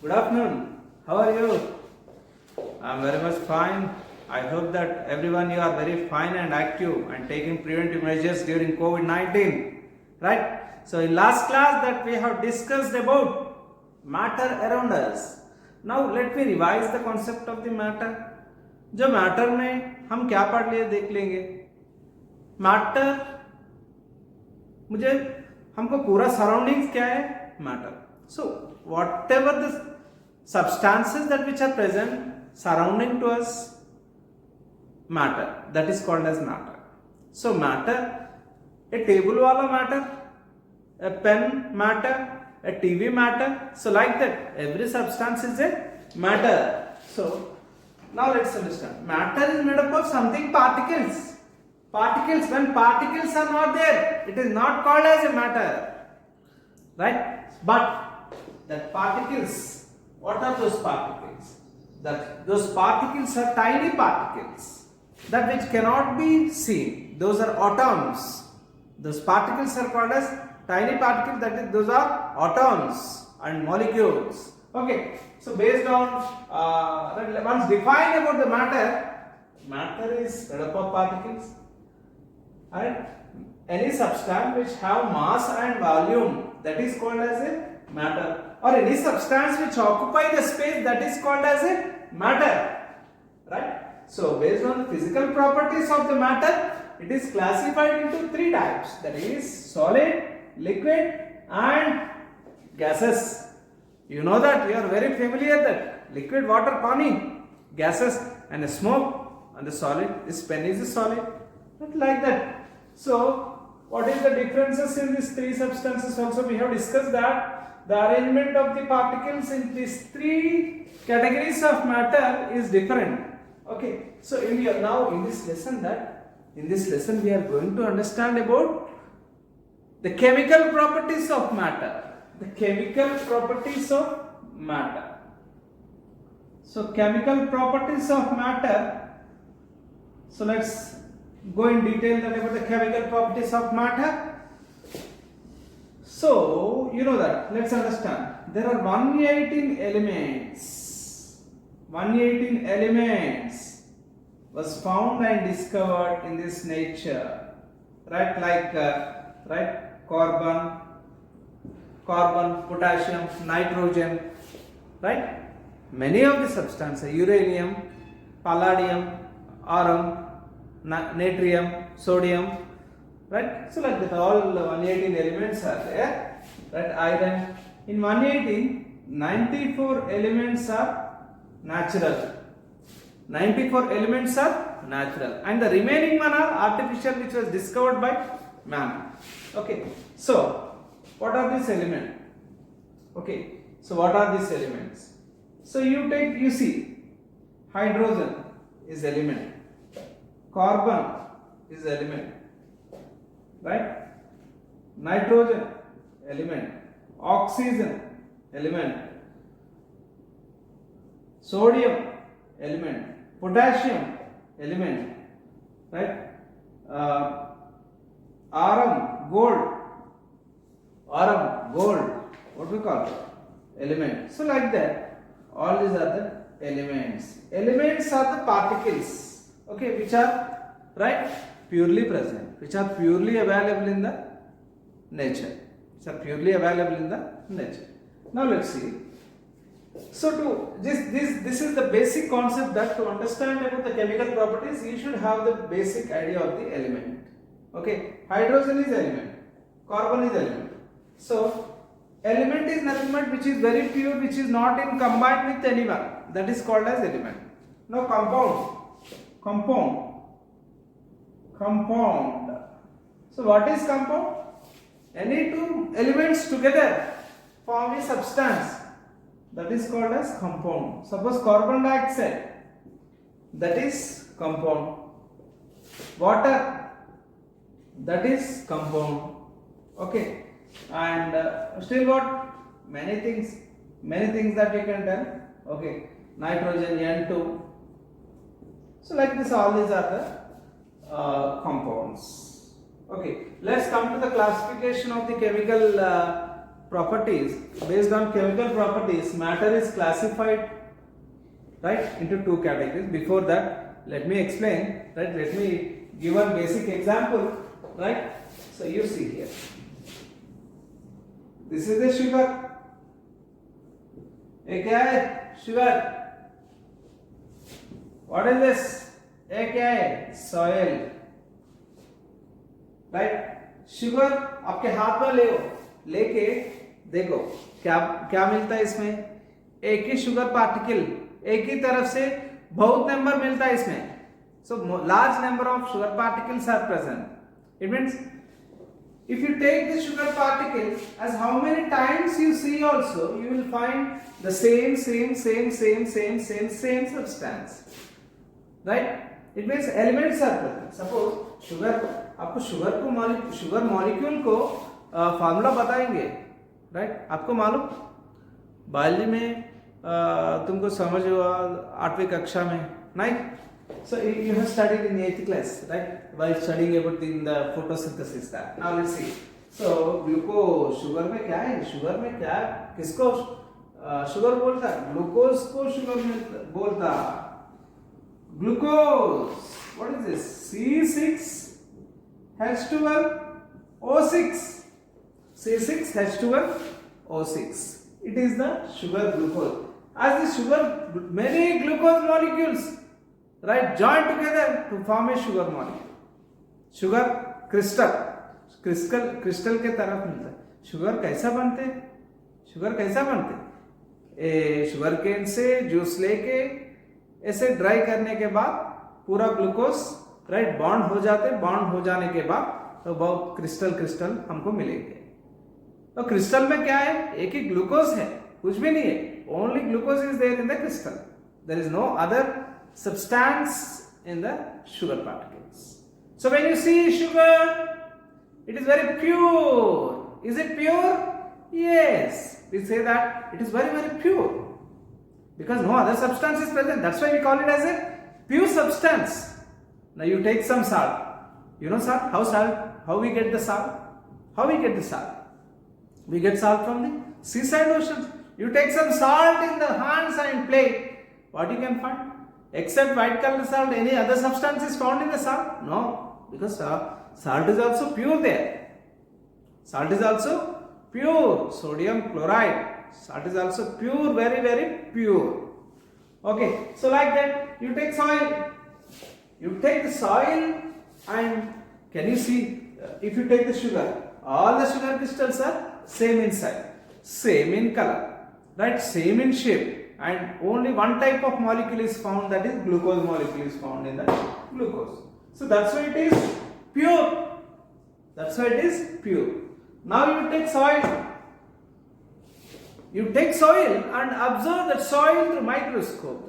Good afternoon. How are you? I'm very much fine. I hope that everyone you are very fine and active and taking preventive measures during COVID-19. Right? So in last class that we have discussed about matter around us. Now let me revise the concept of the matter. जो matter में हम क्या पढ़ लिए देख लेंगे. Matter मुझे हमको पूरा सराउंडिंग्स क्या है matter. So whatever the substances that which are present surrounding to us matter, that is called as matter. So matter, a table wala matter, a pen matter, a TV matter. So like that every substance is a matter. So now let's understand. Matter is made up of something particles. Particles, when particles are not there, it is not called as a matter. Right? But that particles, what are those particles? Those particles are tiny particles, that which cannot be seen. Those are atoms. Those particles are called as tiny particles, that is, those are atoms and molecules. Okay, so based on once defined about the matter is made up of particles, and any substance which have mass and volume, that is called as a matter, or any substance which occupy the space, that is called as a matter. Right? So based on the physical properties of the matter, it is classified into three types, that is solid, liquid and gases. You know that, you are very familiar that liquid water pani, gases and a smoke, and the solid, this pen is a solid, not like that. So what is the differences in these three substances? Also we have discussed that the arrangement of the particles in these three categories of matter is different. Okay, so in this lesson we are going to understand about the chemical properties of matter. The chemical properties of matter. So chemical properties of matter. So let's go in detail about the chemical properties of matter. So you know that, let's understand. There are 118 elements. 118 elements was found and discovered in this nature. Right, like carbon, potassium, nitrogen, right? Many of the substances, uranium, palladium, aurum, natrium, sodium, right? So like that, all 118 elements are there, right? Iron. In 118, 94 elements are natural. 94 elements are natural, and the remaining one are artificial, which was discovered by man. Okay, so what are these elements? Okay, so what are these elements? So you see, hydrogen is element, carbon is element, right? Nitrogen element, oxygen element, sodium element, potassium element, right? Aurum, gold, what we call it? Element. So like that, all these are the elements. Elements are the particles, okay, which are, right, purely present, which are purely available in the nature. Now let's see. So this is the basic concept, that to understand about the chemical properties, you should have the basic idea of the element. Okay, hydrogen is element, carbon is element. So element is nothing but which is very pure, which is not in combined with anyone, that is called as element. Now compound. So what is compound? Any two elements together form a substance, that is called as compound. Suppose carbon dioxide, that is compound. Water, that is compound. Okay, and still what? Many things that you can tell. Okay, nitrogen, N2. So like this, all these are the compounds. Okay, let's come to the classification of the chemical properties, based on chemical properties, matter is classified, right, into two categories. Before that, let me explain, right, let me give one basic example, right. So you see here, this is the sugar. ये क्या है? Sugar. What is this? ये क्या है? Soil. Right? Sugar आपके हाथ में ले, लेके देखो क्या क्या मिलता है इसमें? एक ही शुगर पार्टिकल, एक ही तरफ से बहुत नंबर मिलता है इसमें. So large number of sugar particles are present. It means if you take the sugar particle, as how many times you see also, you will find the same substance, right? It means elements are present. Suppose sugar, आपको sugar molecule को formula बताएंगे, right? आपको मालूम biology में तुमको समझ हुआ 8वीं कक्षा में, नहीं? So you have studied in the 8th class, right? While studying about the photosynthesis that. Now let's see. So glucose, sugar में क्या है? Sugar में क्या है? किसको sugar बोलता है? Glucose को sugar में बोलता. Glucose. What is this? C6H12O6. C6H12O6. It is the sugar glucose. As the sugar, many glucose molecules, right, join together to form a sugar molecule. Sugar crystal के तरफ मिलता है. शुगर कैसा बनते? शुगर केन से juice लेके ऐसे dry करने के बाद पूरा ग्लूकोज, राइट, बॉन्ड हो जाते. बॉन्ड हो जाने के बाद तो बहुत क्रिस्टल हमको मिलेंगे. तो क्रिस्टल में क्या है? एक ही ग्लूकोज है, कुछ भी नहीं है. Only glucose is there in the crystal. There is no other substance in the sugar particles. So when you see sugar, it is very pure. Is it pure? Yes. We say that it is very pure because no other substance is present. That's why we call it as a pure substance. Now you take some salt. You know salt? How we get the salt? How we get the salt? We get salt from the seaside oceans. You take some salt in the hands and plate. What you can find? Except white color salt, any other substance is found in the salt? No, because salt is also pure there. Salt is also pure. Sodium chloride. Salt is also pure, very pure. Okay, so like that, you take soil. You take the soil and can you see, if you take the sugar, all the sugar crystals are same in size, same in color, right, same in shape. And only one type of molecule is found, that is glucose molecule is found in the glucose. So that's why it is pure. That's why it is pure. Now you take soil. You take soil and observe that soil through microscope.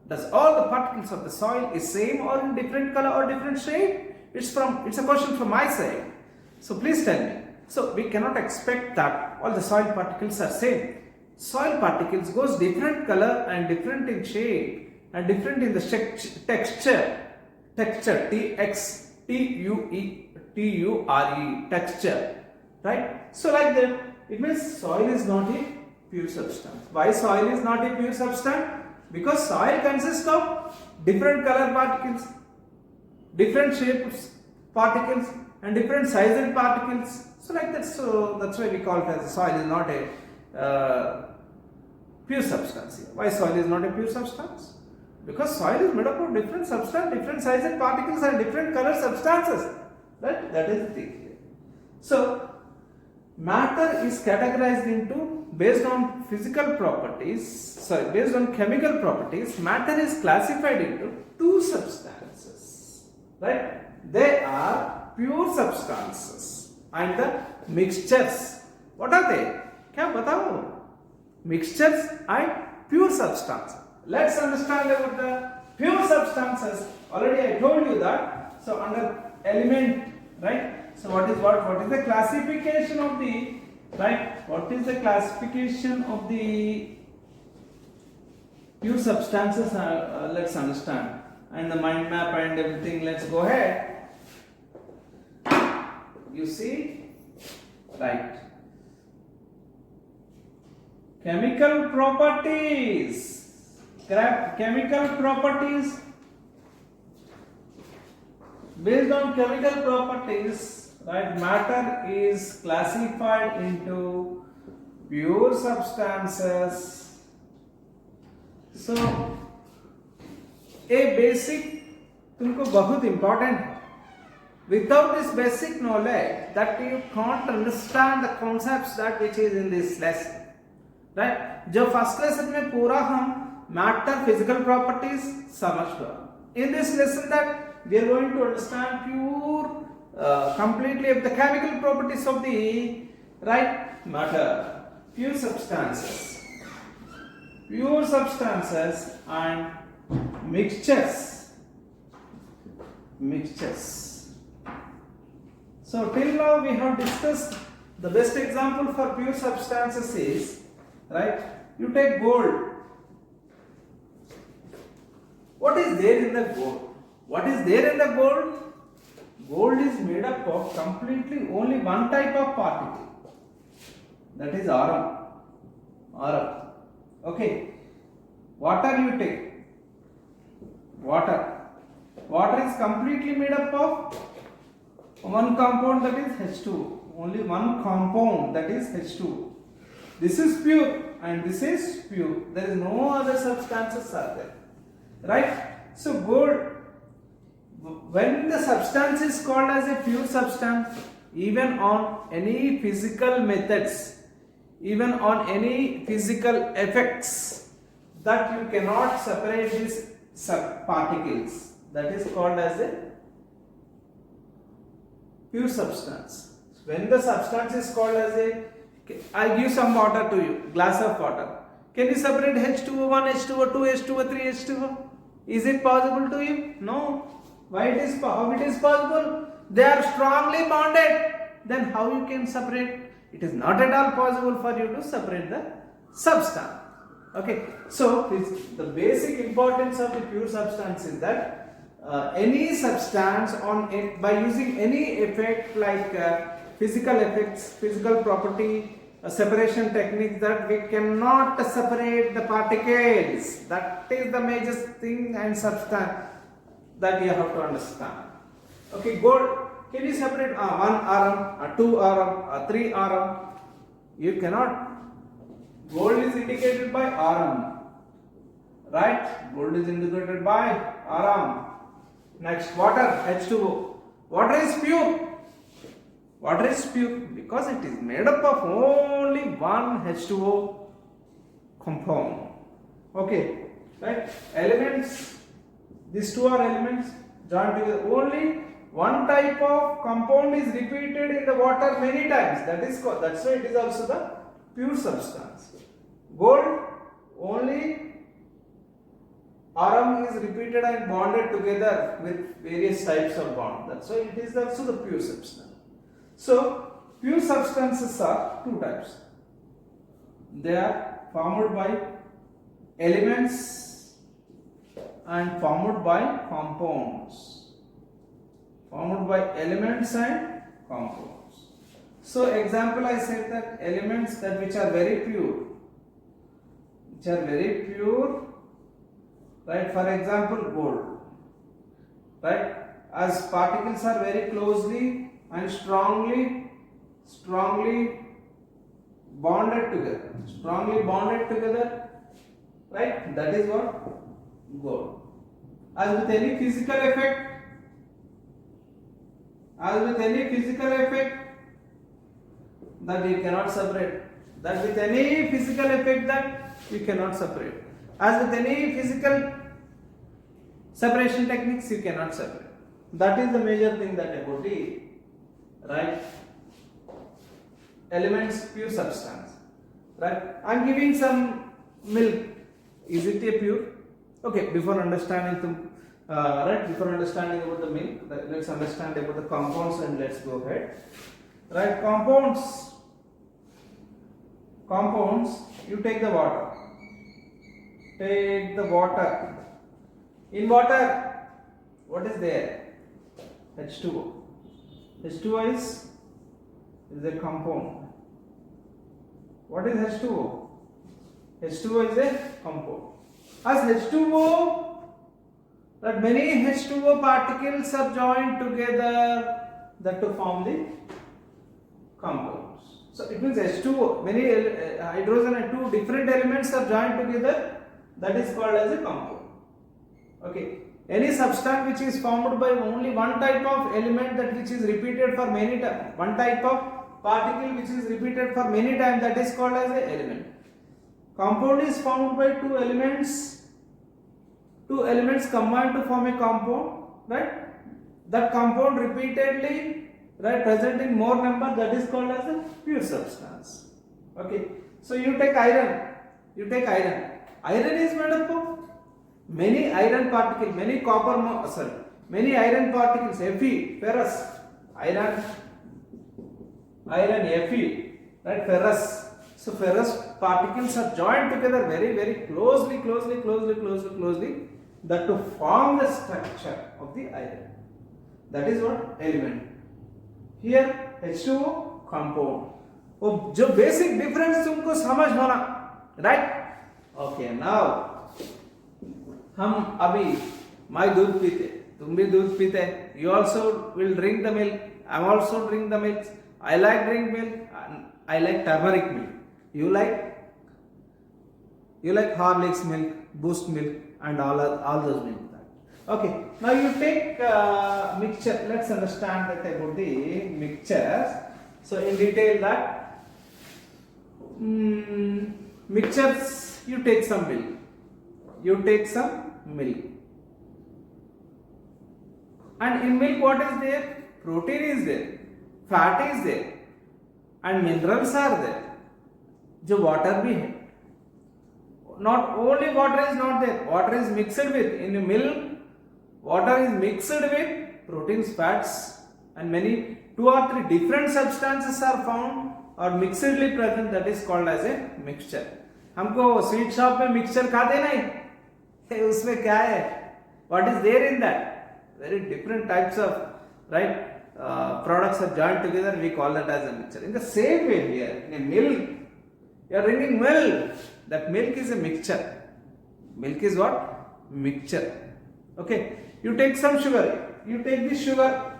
Does all the particles of the soil is same or in different color or different shape? It's a question from my side. So please tell me. So we cannot expect that all the soil particles are same. Soil particles goes different color and different in shape and different in the texture, T-U-R-E, texture, right? So like that, it means soil is not a pure substance. Why soil is not a pure substance? Because soil consists of different color particles, different shapes particles and different sized particles. So like that, so that's why we call it as soil is not a pure substance here. Why soil is not a pure substance? Because soil is made up of different substance, different sized particles and different color substances. Right? That is the thing here. So matter is categorized into, based on physical properties, based on chemical properties, matter is classified into two substances. Right? They are pure substances and the mixtures. What are they? क्या बताओ? Mixtures and pure substances. Let's understand about the pure substances. Already I told you that. So under element, right? So what is the classification of the, right? What is the classification of the pure substances? Let's understand. And the mind map and everything. Let's go ahead. You see, right? Chemical properties. Chemical properties. Based on chemical properties, right, matter is classified into pure substances. So, a basic तुमको बहुत important है. Without this basic knowledge, that you can't understand the concepts that which is in this lesson, right? जो first lesson में पूरा हम matter physical properties समझ गए. In this lesson that we are going to understand pure completely of the chemical properties of the right matter, pure substances and mixtures. So till now we have discussed the best example for pure substances is, right, you take gold. What is there in the gold? What is there in the gold? Gold is made up of completely only one type of particle, that is aram. Okay. Water you take. Water is completely made up of one compound, that is H2. Only one compound, that is H2. This is pure and this is pure. There is no other substances are there. Right? So gold, when the substance is called as a pure substance, even on any physical methods, even on any physical effects, that you cannot separate these particles, that is called as a pure substance. When the substance is called as a, I give some water to you, glass of water. Can you separate H2O1, H2O2, H2O3, H2O? Is it possible to you? No. Why it is? How it is possible? They are strongly bonded. Then how you can separate? It is not at all possible for you to separate the substance. Okay. So the basic importance of the pure substance is that any substance on it, by using any effect like physical effects, physical property, separation technique, that we cannot separate the particles. That is the major thing and substance that you have to understand. Okay, gold. Can you separate 1 aram, 2 aram, 3 aram? You cannot. Gold is indicated by aram. Right? Gold is indicated by aram. Next, water, H2O. Water is pure. Water is pure because it is made up of only one H2O compound. Okay, right? Elements, these two are elements joined together. Only one type of compound is repeated in the water many times. That's why it is also the pure substance. Gold, only aram is repeated and bonded together with various types of bond. That's why it is also the pure substance. So, pure substances are two types. They are formed by elements and formed by compounds. Formed by elements and compounds. So, example I said that elements that which are very pure. Right? For example, gold. Right? As particles are very closely and strongly bonded together, right? That is what gold. As with any physical effect, that you cannot separate. That with any physical effect that you cannot separate. As with any physical separation techniques, you cannot separate. That is the major thing that about the right elements, pure substance. Right? I am giving some milk. Is it a pure? Okay. Before understanding before understanding about the milk, let's understand about the compounds and let's go ahead. Right? Compounds. You take the water. In water, what is there? H2O. H2O is a compound. What is H2O? H2O is a compound. As H2O, that many H2O particles are joined together that to form the compounds. So it means H2O, many hydrogen and two different elements are joined together, that is called as a compound. Okay. Any substance which is formed by only one type of element, that which is repeated for many times, one type of particle which is repeated for many times, that is called as a element. Compound is formed by two elements combined to form a compound, right? That compound repeatedly, right, present in more number, that is called as a pure substance. Okay. So you take iron. Iron is made up of many iron particles, many iron particles, Fe, ferrous, iron, Fe, right, ferrous. So ferrous particles are joined together very, very closely, that to form the structure of the iron. That is what element. Here H2O compound. वो जो basic difference तुमको समझ होना, right? Okay, now हम अभी मैं दूध पीते, तुम भी दूध पीते, you also will drink the milk, I am also drink the milk, I like drink milk, I like turmeric milk, you like Horlicks milk, Boost milk and all those milk. Okay, now you take mixture, let's understand that about the mixtures. So in detail that mixtures, you take some milk, and in milk what is there? Protein is there, fat is there, and minerals are there. जो water भी है. Not only water is not there, water is mixed with, in milk water is mixed with proteins, fats, and many 2 or 3 different substances are found or mixedly present, that is called as a mixture. हमको sweet shop में mixture खाते नहीं, उसमें क्या है, what is there in that? Very different types of, right, products are joined together, we call that as a mixture. In the same way here, in a milk, you are drinking milk, that milk is a mixture. Milk is what? Mixture. Okay, you take some sugar, you take this sugar,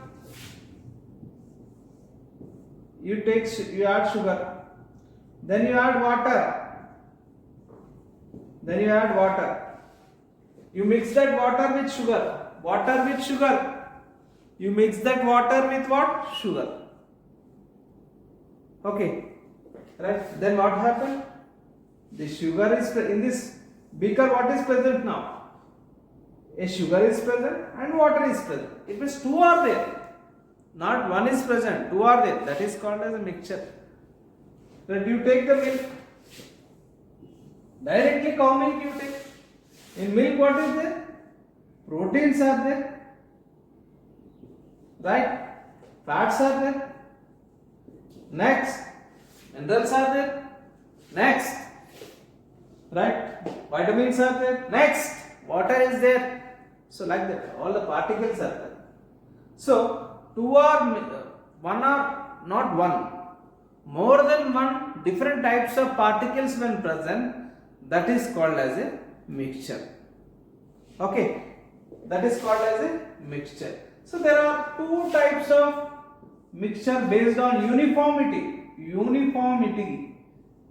you add sugar, then you add water, you mix that water with sugar, you mix that water with what? Sugar. Okay, right, then what happened? The sugar is in this beaker, what is present now? A sugar is present and water is present. It means 2 are there, not 1 is present, 2 are there, that is called as a mixture. Then you take the milk, directly cow milk you take. In milk what is there? Proteins are there, right? Fats are there. Next, minerals are there. Next, right? Vitamins are there. Next, water is there. So like that, all the particles are there. So 2 are, 1 are not 1. More than 1 different types of particles when present, that is called as a mixture. Okay, that is called as a mixture. So there are 2 types of mixture based on uniformity.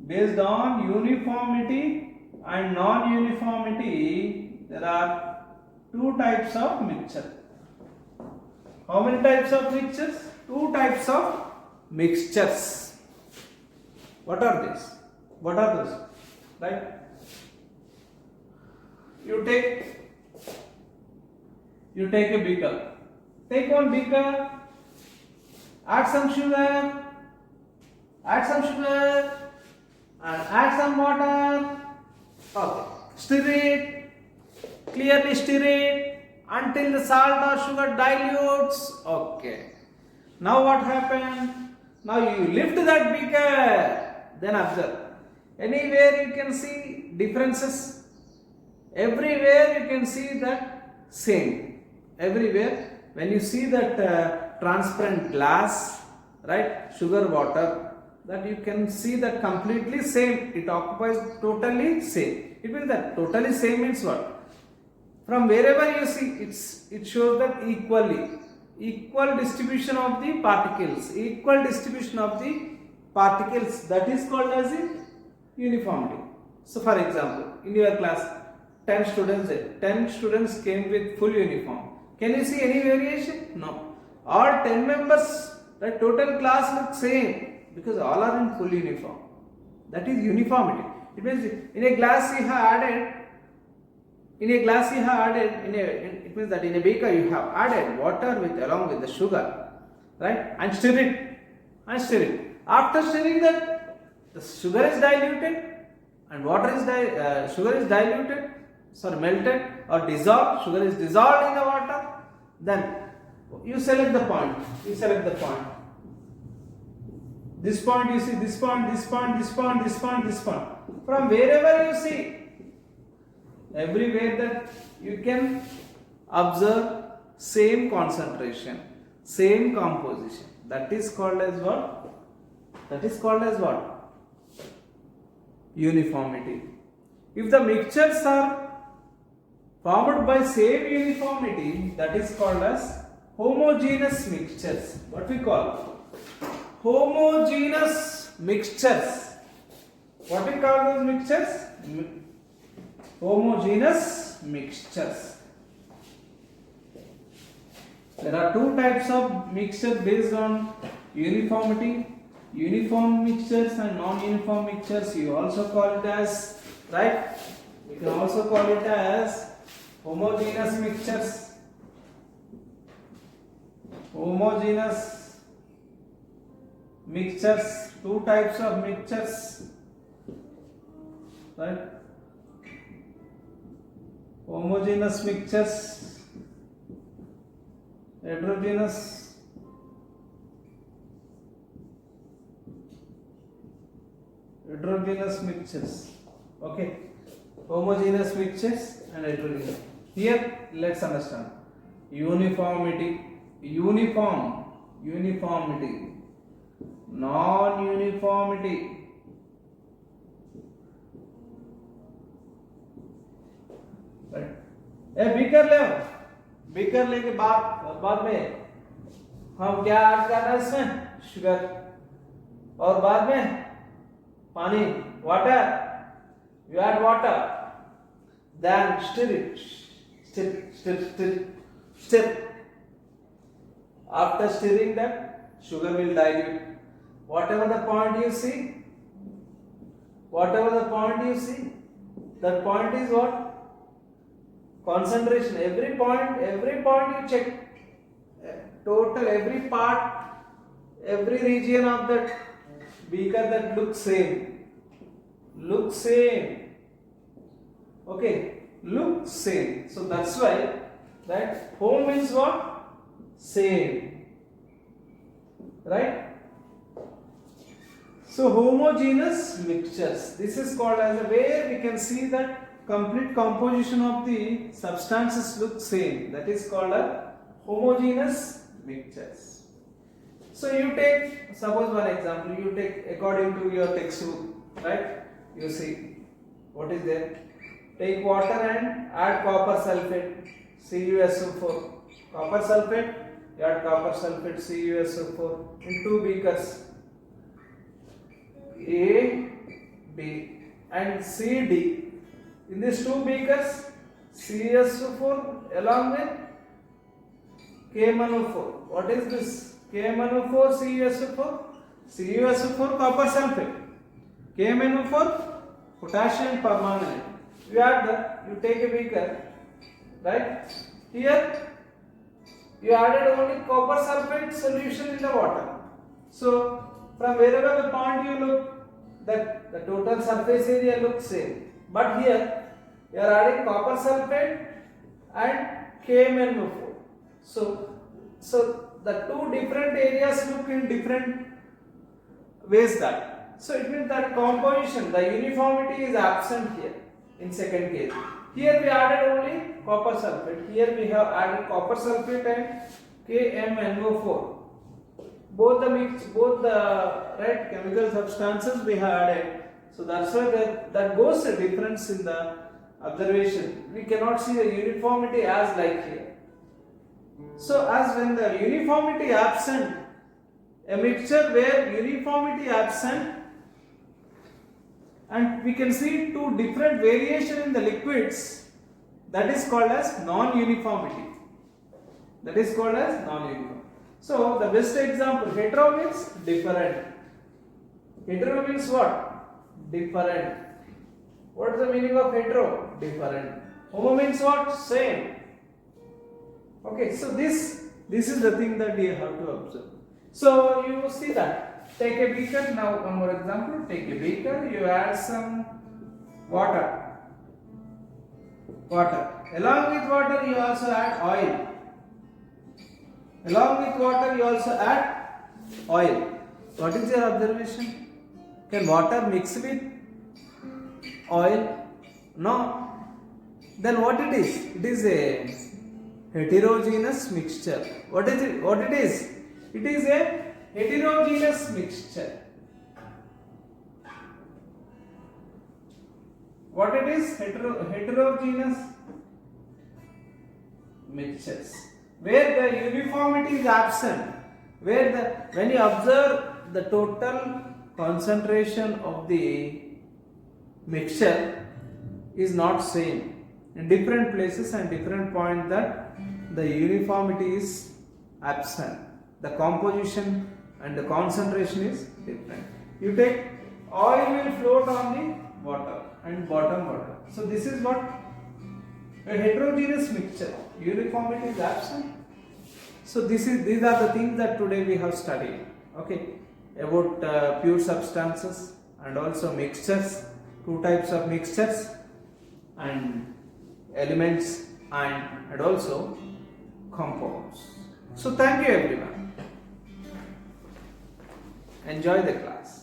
Based on uniformity and non-uniformity, there are 2 types of mixture. How many types of mixtures? 2 types of mixtures. What are these? What are those? Right? You take a beaker. Take one beaker, add some sugar, and add some water. Okay. Stir it, clearly stir it until the salt or sugar dilutes. Okay. Now what happened? Now you lift that beaker, then observe. Anywhere you can see differences. Everywhere you can see that same. Everywhere. When you see that transparent glass, right, sugar, water, that you can see that completely same. It occupies totally same. It means that totally same means what? From wherever you see, it shows that equal distribution of the particles, equal distribution of the particles. That is called as the uniformity. So, for example, in your class, 10 students there. 10 students came with full uniform. Can you see any variation? No. All 10 members, the total class looks same because all are in full uniform. That is uniformity. It means in a glass you have added. It means that in a beaker you have added water along with the sugar, right? And stir it. After stirring that, the sugar is diluted and sugar is diluted, melted or dissolved. Sugar is dissolved in the water. Then you select the point. This point you see, this point. From wherever you see, everywhere that you can observe same concentration, same composition. That is called as what? Uniformity. If the mixtures are formed by same uniformity, that is called as homogeneous mixtures. What we call? Homogeneous mixtures. What we call those mixtures? Homogeneous mixtures. There are two types of mixture based on uniformity. Uniform mixtures and non-uniform mixtures. You also call it as, right? You can also call it as homogeneous mixtures. Homogeneous mixtures. Two types of mixtures, right? Homogeneous mixtures, heterogeneous mixtures. Okay, homogeneous mixtures and heterogeneous. Here let's understand uniformity, uniformity, non-uniformity. Beaker लेके बाद में हम क्या add कर रहे हैं इसमें? Sugar, और बाद में पानी, water. You add water, then stir it. After stirring that, sugar will dilute. Whatever the point you see, that point is what? Concentration. Every point you check. Total, every part, every region of that beaker that looks same. Okay, looks same. So that's why that home means what? Same. Right? So homogeneous mixtures. This is called as where we can see that complete composition of the substances look same. That is called a homogeneous mixtures. So you take, suppose one example, you take according to your textbook, right? You see what is there. Take water and add copper sulfate, CuSO4. Copper sulfate, you add copper sulfate, CuSO4 in two beakers, A, B and C, D. In these two beakers, CuSO4 along with KMnO4. What is this? KMnO4, CuSO4? CuSO4 copper sulfate. KMnO4 potassium permanganate. You add that, you take a beaker, right? Here you added only copper sulfate solution in the water. So from wherever the point you look, that the total surface area looks same. But here you are adding copper sulfate and KMnO4. So the two different areas look in different ways that. So it means that composition, the uniformity is absent here in second case. Here we added only copper sulfate. Here we have added copper sulfate and KMnO4. both the right chemical substances we have added. So that's why that goes a difference in the observation. We cannot see the uniformity as like here. So as when the uniformity absent, a mixture where uniformity absent, and we can see two different variation in the liquids, that is called as non-uniformity. That is called as non-uniform. So the best example, hetero means different. Hetero means what? Different. What is the meaning of hetero? Different. Homo means what? Same. Okay, so this is the thing that you have to observe. So you see that. Take a beaker. Now one more example. Take a beaker. You add some water. Along with water, you also add oil. Along with water, you also add oil. What is your observation? Can water mix with oil? No. Then what it is? It is a heterogeneous mixture. What is it? What it is? It is a heterogeneous mixture. What it is? Heterogeneous mixtures, where the uniformity is absent, when you observe the total concentration of the mixture is not same in different places and different point, that the uniformity is absent, the composition and the concentration is different. You take oil will float on the water and bottom water. So this is what a heterogeneous mixture. Uniformity is absent. So these are the things that today we have studied. Okay, about pure substances and also mixtures, two types of mixtures, and elements and also compounds. So thank you everyone. Enjoy the class.